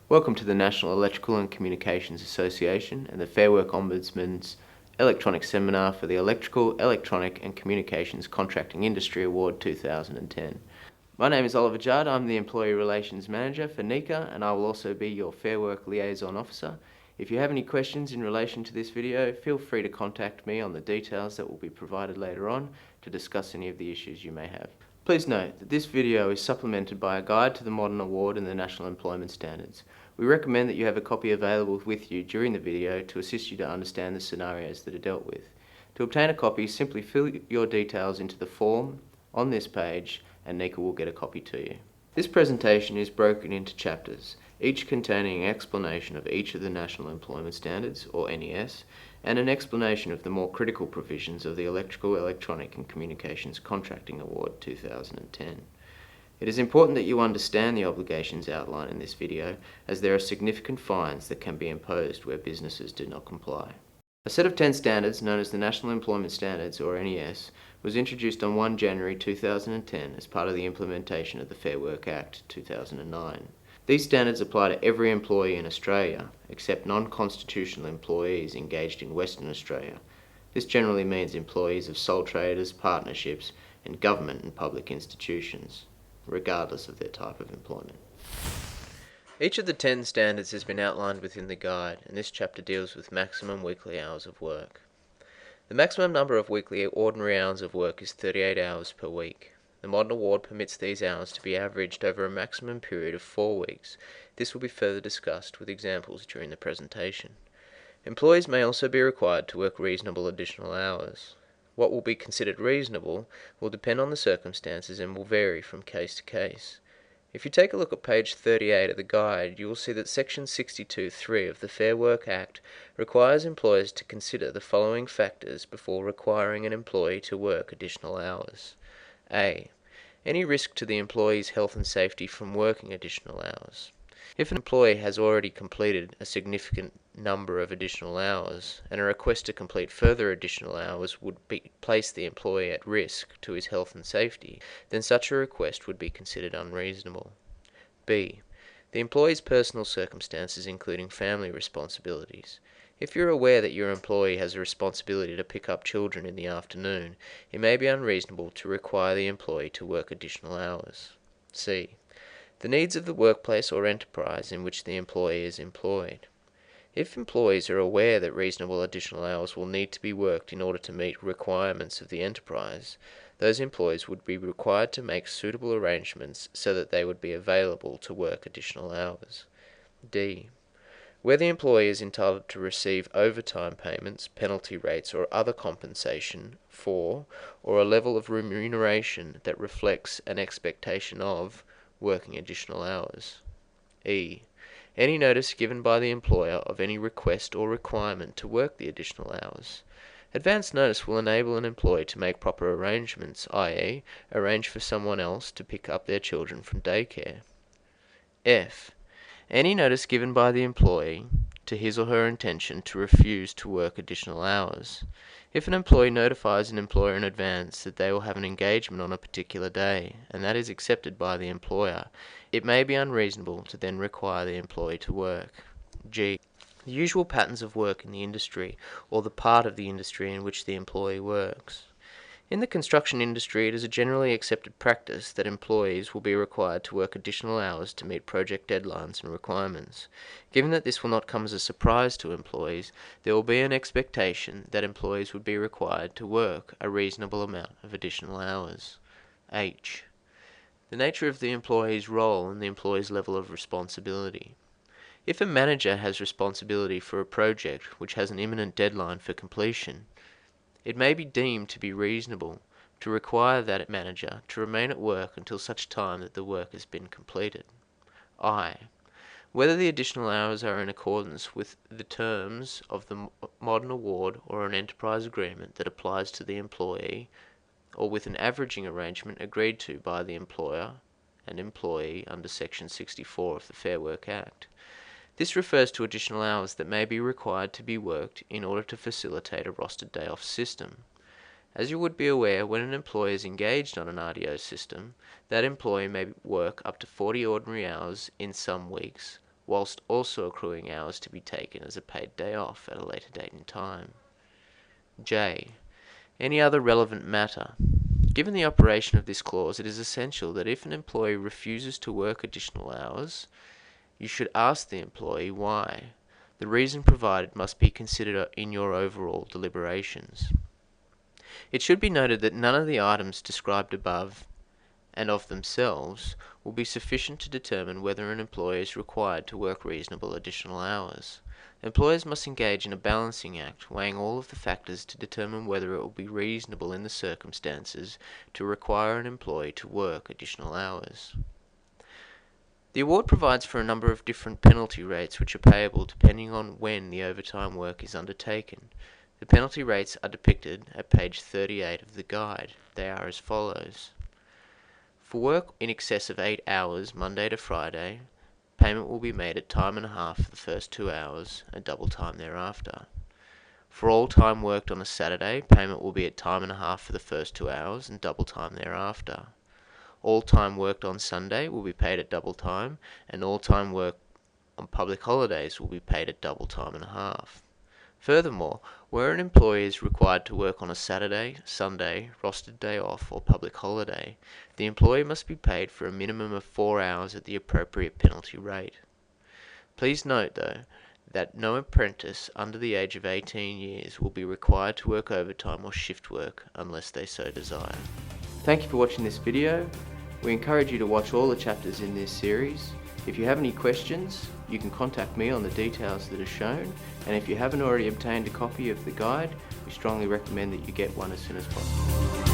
Welcome to the National Electrical and Communications Association and the Fair Work Ombudsman's electronic seminar for the Electrical, Electronic and Communications Contracting Industry Award 2010. My name is Oliver Judd. I'm the Employee Relations Manager for NECA, and I will also be your Fair Work Liaison Officer. If you have any questions in relation to this video, feel free to contact me on the details that will be provided later on to discuss any of the issues you may have. Please note that this video is supplemented by a guide to the Modern Award and the National Employment Standards. We recommend that you have a copy available with you during the video to assist you to understand the scenarios that are dealt with. To obtain a copy, simply fill your details into the form on this page and NECA will get a copy to you. This presentation is broken into chapters, each containing an explanation of each of the National Employment Standards, or NES, and an explanation of the more critical provisions of the Electrical, Electronic and Communications Contracting Award 2010. It is important that you understand the obligations outlined in this video, as there are significant fines that can be imposed where businesses do not comply. A set of 10 standards, known as the National Employment Standards, or NES, was introduced on 1 January 2010 as part of the implementation of the Fair Work Act 2009. These standards apply to every employee in Australia, except non-constitutional employees engaged in Western Australia. This generally means employees of sole traders, partnerships, and government and public institutions, regardless of their type of employment. Each of the 10 standards has been outlined within the guide, and this chapter deals with maximum weekly hours of work. The maximum number of weekly ordinary hours of work is 38 hours per week. The Modern Award permits these hours to be averaged over a maximum period of 4 weeks. This will be further discussed with examples during the presentation. Employees may also be required to work reasonable additional hours. What will be considered reasonable will depend on the circumstances and will vary from case to case. If you take a look at page 38 of the guide, you will see that section 62(3) of the Fair Work Act requires employers to consider the following factors before requiring an employee to work additional hours. A. Any risk to the employee's health and safety from working additional hours. If an employee has already completed a significant number of additional hours, and a request to complete further additional hours would place the employee at risk to his health and safety, then such a request would be considered unreasonable. B. The employee's personal circumstances, including family responsibilities. If you're aware that your employee has a responsibility to pick up children in the afternoon, it may be unreasonable to require the employee to work additional hours. C. The needs of the workplace or enterprise in which the employee is employed. If employees are aware that reasonable additional hours will need to be worked in order to meet requirements of the enterprise, those employees would be required to make suitable arrangements so that they would be available to work additional hours. D. Where the employee is entitled to receive overtime payments, penalty rates, or other compensation for, or a level of remuneration that reflects an expectation of, working additional hours. E. Any notice given by the employer of any request or requirement to work the additional hours. Advance notice will enable an employee to make proper arrangements, i.e., arrange for someone else to pick up their children from daycare. F. Any notice given by the employee to his or her intention to refuse to work additional hours. If an employee notifies an employer in advance that they will have an engagement on a particular day, and that is accepted by the employer, it may be unreasonable to then require the employee to work. G. The usual patterns of work in the industry, or the part of the industry in which the employee works. In the construction industry, it is a generally accepted practice that employees will be required to work additional hours to meet project deadlines and requirements. Given that this will not come as a surprise to employees, there will be an expectation that employees would be required to work a reasonable amount of additional hours. H. The nature of the employee's role and the employee's level of responsibility. If a manager has responsibility for a project which has an imminent deadline for completion, it may be deemed to be reasonable to require that manager to remain at work until such time that the work has been completed. I. Whether the additional hours are in accordance with the terms of the Modern Award or an enterprise agreement that applies to the employee, or with an averaging arrangement agreed to by the employer and employee under Section 64 of the Fair Work Act. This refers to additional hours that may be required to be worked in order to facilitate a rostered day-off system. As you would be aware, when an employee is engaged on an RDO system, that employee may work up to 40 ordinary hours in some weeks, whilst also accruing hours to be taken as a paid day off at a later date in time. J. Any other relevant matter. Given the operation of this clause, it is essential that if an employee refuses to work additional hours, you should ask the employee why. The reason provided must be considered in your overall deliberations. It should be noted that none of the items described above and of themselves will be sufficient to determine whether an employee is required to work reasonable additional hours. Employers must engage in a balancing act, weighing all of the factors to determine whether it will be reasonable in the circumstances to require an employee to work additional hours. The award provides for a number of different penalty rates which are payable depending on when the overtime work is undertaken. The penalty rates are depicted at page 38 of the guide. They are as follows. For work in excess of 8 hours, Monday to Friday, payment will be made at time and a half for the first 2 hours and double time thereafter. For all time worked on a Saturday, payment will be at time and a half for the first 2 hours and double time thereafter. All time worked on Sunday will be paid at double time, and all time worked on public holidays will be paid at double time and a half. Furthermore, where an employee is required to work on a Saturday, Sunday, rostered day off, or public holiday, the employee must be paid for a minimum of 4 hours at the appropriate penalty rate. Please note, though, that no apprentice under the age of 18 years will be required to work overtime or shift work unless they so desire. Thank you for watching this video. We encourage you to watch all the chapters in this series. If you have any questions, you can contact me on the details that are shown, and if you haven't already obtained a copy of the guide, we strongly recommend that you get one as soon as possible.